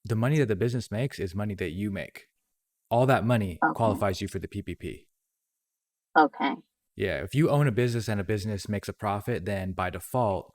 the money that the business makes is money that you make. All that money Okay. qualifies you for the PPP. Okay. Yeah, if you own a business and a business makes a profit, then by default,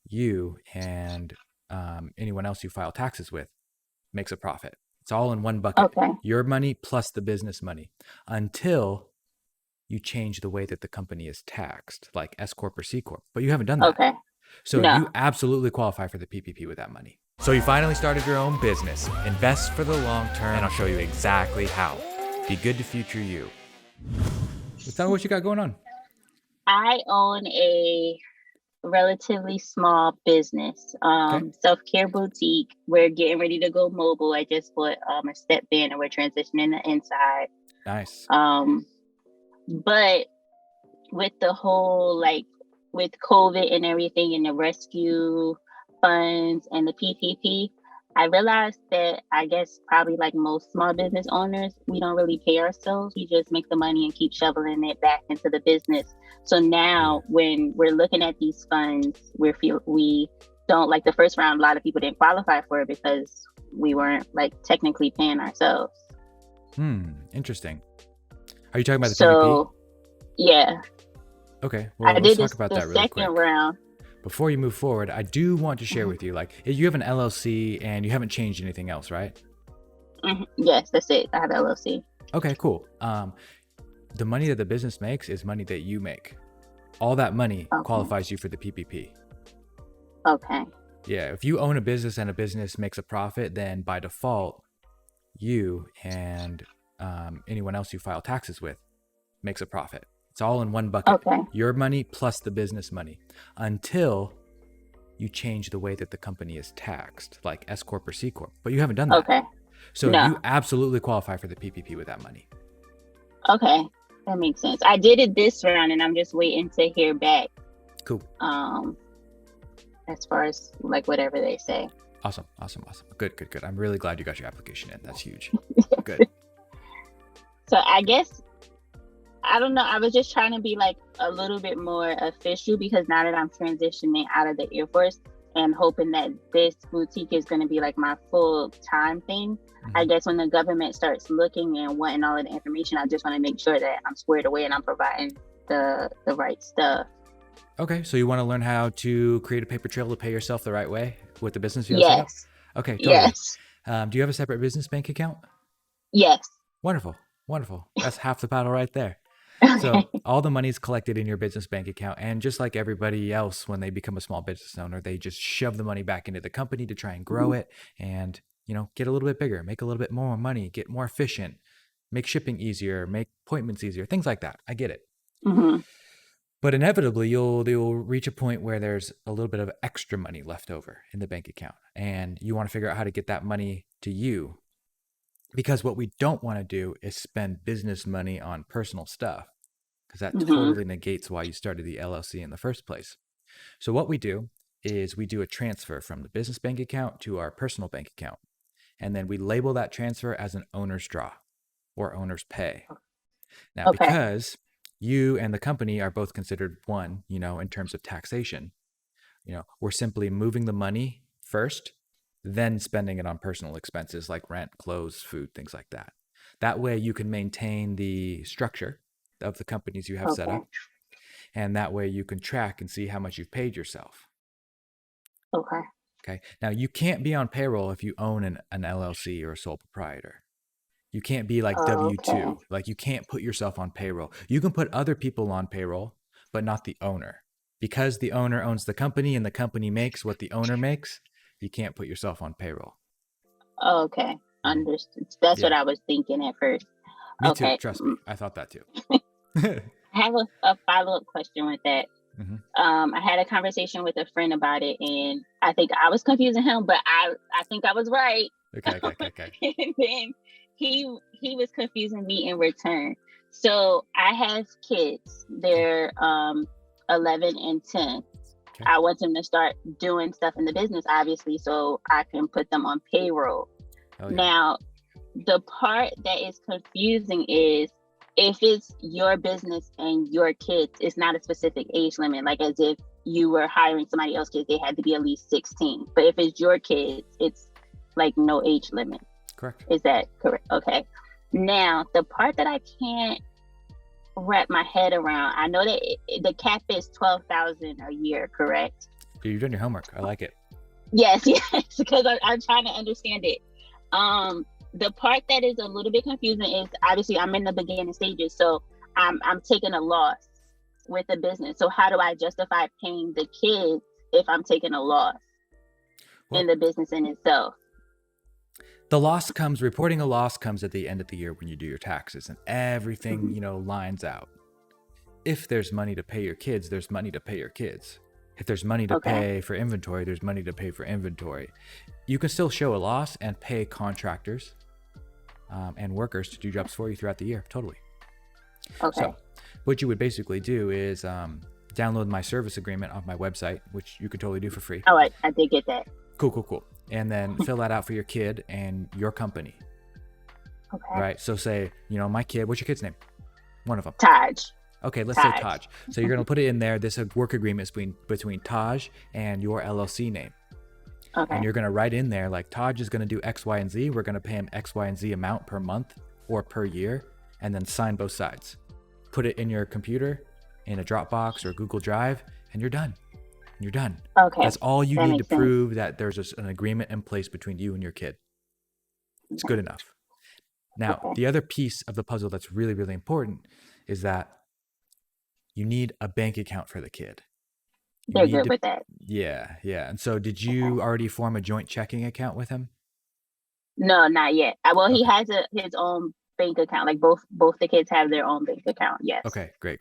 you and anyone else you file taxes with makes a profit. It's all in one bucket. Okay. Your money plus the business money until you change the way that the company is taxed, like S Corp or C Corp. But you haven't done that. Okay. So you No. absolutely qualify for the PPP with that money. So you finally started your own business. Invest for the long term, and I'll show you exactly how. Be good to future you. Tell me what you got going on. I own a relatively small business, Okay. self-care boutique. We're getting ready to go mobile. I just bought a step van and we're transitioning the inside. Nice. Um, but with the whole with COVID and everything and the rescue funds and the PPP, I realized that I guess probably like most small business owners, we don't really pay ourselves. We just make the money and keep shoveling it back into the business. So Yeah. now when we're looking at these funds, we don't like the first round. A lot of people didn't qualify for it because we weren't like technically paying ourselves. Interesting. Are you talking about the PPP? So yeah, Okay. I Well, let's did talk this about the that really second quick. round. Before you move forward, I do want to share Mhm. with you, like, you have an LLC and you haven't changed anything else, right? Yes, that's it. I have LLC. Okay, cool. The money that the business makes is money that you make. All that money Okay. qualifies you for the PPP. Okay. Yeah, if you own a business and a business makes a profit, then by default, you and anyone else you file taxes with makes a profit. It's all in one bucket. Okay. Your money plus the business money until you change the way that the company is taxed, like S Corp or C Corp. But you haven't done that. Okay. So you No. absolutely qualify for the PPP with that money. Okay. That makes sense. I did it this round and I'm just waiting to hear back. Cool. Um, as far as like whatever they say. Awesome. Good. I'm really glad you got your application in. That's huge. Good. So I guess I don't know. I was just trying to be like a little bit more official because now that I'm transitioning out of the Air Force and hoping that this boutique is going to be like my full time thing. I Mhm. guess when the government starts looking and wanting all of the information, I just want to make sure that I'm squared away and I'm providing the right stuff. Okay, so you want to learn how to create a paper trail to pay yourself the right way with the business you have set up? Yes. Okay, totally. Yes. Do you have a separate business bank account? Yes. Wonderful. That's half the battle right there. So Okay. all the money is collected in your business bank account. And just like everybody else, when they become a small business owner, they just shove the money back into the company to try and grow it and, get a little bit bigger, make a little bit more money, get more efficient, make shipping easier, make appointments easier, things like that. I get it. Hmm. But inevitably, you'll reach a point where there's a little bit of extra money left over in the bank account, and you want to figure out how to get that money to you. Because what we don't want to do is spend business money on personal stuff, because that Hmm. totally negates why you started the LLC in the first place. So what we do is we do a transfer from the business bank account to our personal bank account, and then we label that transfer as an owner's draw or owner's pay. Now, Okay. because you and the company are both considered one, in terms of taxation, we're simply moving the money first, then spending it on personal expenses like rent, clothes, food, things like that. That way you can maintain the structure of the companies you have set Okay. up. And that way you can track and see how much you've paid yourself. Okay. Okay. Now you can't be on payroll if you own an LLC or a sole proprietor. You can't be like W Okay. 2. Like you can't put yourself on payroll. You can put other people on payroll, but not the owner. Because the owner owns the company and the company makes what the owner makes, you can't put yourself on payroll. Okay. Mhm. Understood. That's what Yeah. I was thinking at first. Me too. Okay. Trust me. I thought that too. I have a follow-up question with that. Mhm. I had a conversation with a friend about it, and I think I was confusing him, but I think I was right. Okay. And then he was confusing me in return. So I have kids. Okay. They're 11 and 10. Okay. I want them to start doing stuff in the business, obviously, so I can put them on payroll. Oh yeah. Now, the part that is confusing is if it's your business and your kids, it's not a specific age limit, like as if you were hiring somebody else's kids, they had to be at least 16. But if it's your kids, it's like no age limit. Correct. Is that correct? Okay. Now, the part that I can't wrap my head around, I know that the cap is 12,000 a year, correct? You're doing your homework. I like it. Yes, yes, because I'm trying to understand it. The part that is a little bit confusing is obviously I'm in the beginning stages, so I'm taking a loss with the business. So how do I justify paying the kids if I'm taking a loss in the business in itself? The loss comes, reporting a loss comes at the end of the year when you do your taxes and everything, lines out. If there's money to pay your kids, there's money to pay your kids. If there's money to pay for inventory, there's money to pay for inventory. You can still show a loss and pay contractors and workers to do jobs for you throughout the year. Totally. Okay. So what you would basically do is download my service agreement off my website, which you can totally do for free. Oh, I did get that. Cool. And then fill that out for your kid and your company. Okay. Right. So say, my kid, what's your kid's name? One of them. Taj. Okay, let's say Taj. So you're going to put it in there. This work agreement is between Taj and your LLC name. Okay. And you're going to write in there like Taj is going to do X, Y, and Z. We're going to pay him X, Y, and Z amount per month or per year, and then sign both sides. Put it in your computer, in a Dropbox or Google Drive, and you're done. You're done. Okay. That's all you need to makes sense. prove that there's an agreement in place between you and your kid. It's good enough. Now, the other piece of the puzzle that's really, really important is that you need a bank account for the kid. They're good with that. Yeah. And so did you already form a joint checking account with him? No, not yet. Well, he has his own bank account. Like both the kids have their own bank account. Yes. Okay, great.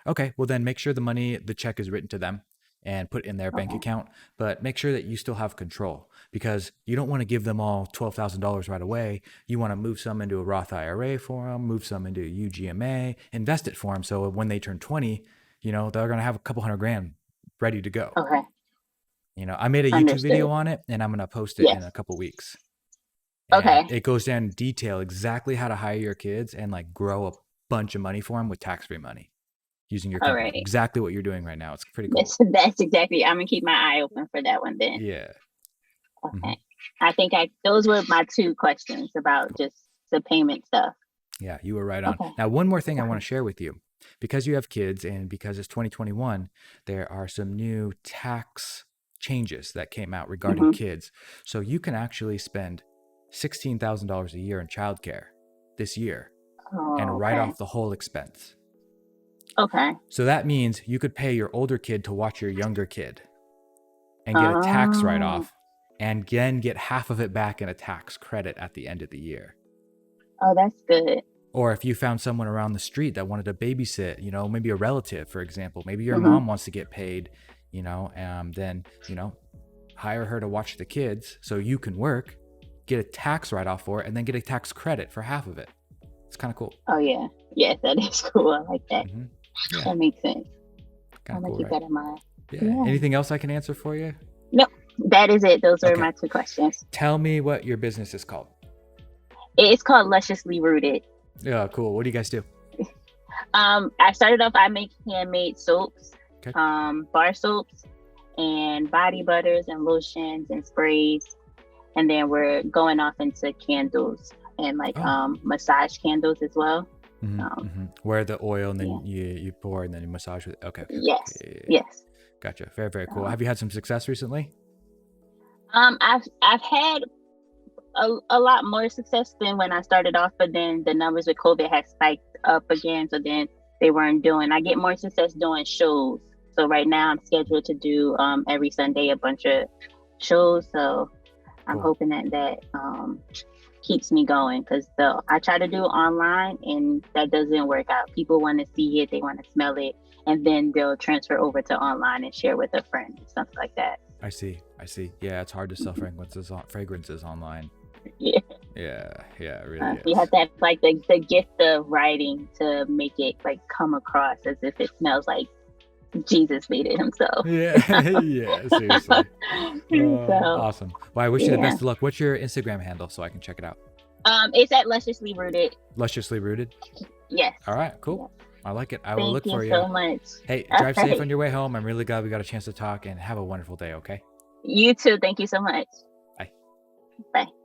Okay, well then make sure the check is written to them and put in their bank account, but make sure that you still have control because you don't want to give them all $12,000 right away. You want to move some into a Roth IRA for them, move some into a UGMA, invest it for them. So when they turn 20, they're going to have a couple $100,000 ready to go. Okay. I made a YouTube video on it and I'm going to post it in a couple weeks. And it goes down in detail exactly how to hire your kids and like grow a bunch of money for them with tax-free money. Using your company. Right. Exactly what you're doing right now. It's pretty cool. That's exactly. I'm gonna keep my eye open for that one then. Yeah. Okay. Mm-hmm. I think those were my two questions about just the payment stuff. Yeah, you were right on. Now, one more thing I want to share with you. Because you have kids and because it's 2021, there are some new tax changes that came out regarding kids. So you can actually spend $16,000 a year in childcare this year and write off the whole expense. Okay. So that means you could pay your older kid to watch your younger kid and get a tax write-off and then get half of it back in a tax credit at the end of the year. Oh, that's good. Or if you found someone around the street that wanted to babysit, maybe a relative, for example, maybe your mom wants to get paid, then, hire her to watch the kids so you can work, get a tax write-off for it, and then get a tax credit for half of it. It's kind of cool. Oh, yeah. Yes, that is cool. I like that. Yeah. That makes sense. Kinda I'm going to cool, keep right? that in mind. Yeah. Anything else I can answer for you? No, that is it. Those are my two questions. Tell me what your business is called. It's called Lusciously Rooted. Yeah, cool. What do you guys do? I started off, I make handmade soaps, Okay. bar soaps, and body butters and lotions and sprays. And then we're going off into candles and massage candles as well. Where the oil and then you pour and then you massage with it. Okay. Yes. Yeah. Yes. Gotcha. Very, very cool. Have you had some success recently? I've had a lot more success than when I started off, but then the numbers with COVID had spiked up again. So then they weren't doing. I get more success doing shows. So right now I'm scheduled to do every Sunday a bunch of shows. So I'm hoping that keeps me going because I try to do online and that doesn't work out. People want to see it, they want to smell it, and then they'll transfer over to online and share with a friend and stuff like that. I see. Yeah, it's hard to sell fragrances online. Yeah. Yeah, it really is. You have to have like the gift of writing to make it like come across as if it smells like Jesus made it himself. Yeah, seriously. Awesome. Well, I wish you the best of luck. What's your Instagram handle so I can check it out? It's at Lusciously Rooted. Lusciously Rooted? Yes. All right, cool. I like it. I will look for you. Thank you so much. Hey, drive safe on your way home. I'm really glad we got a chance to talk and have a wonderful day, okay? You too. Thank you so much. Bye. Bye.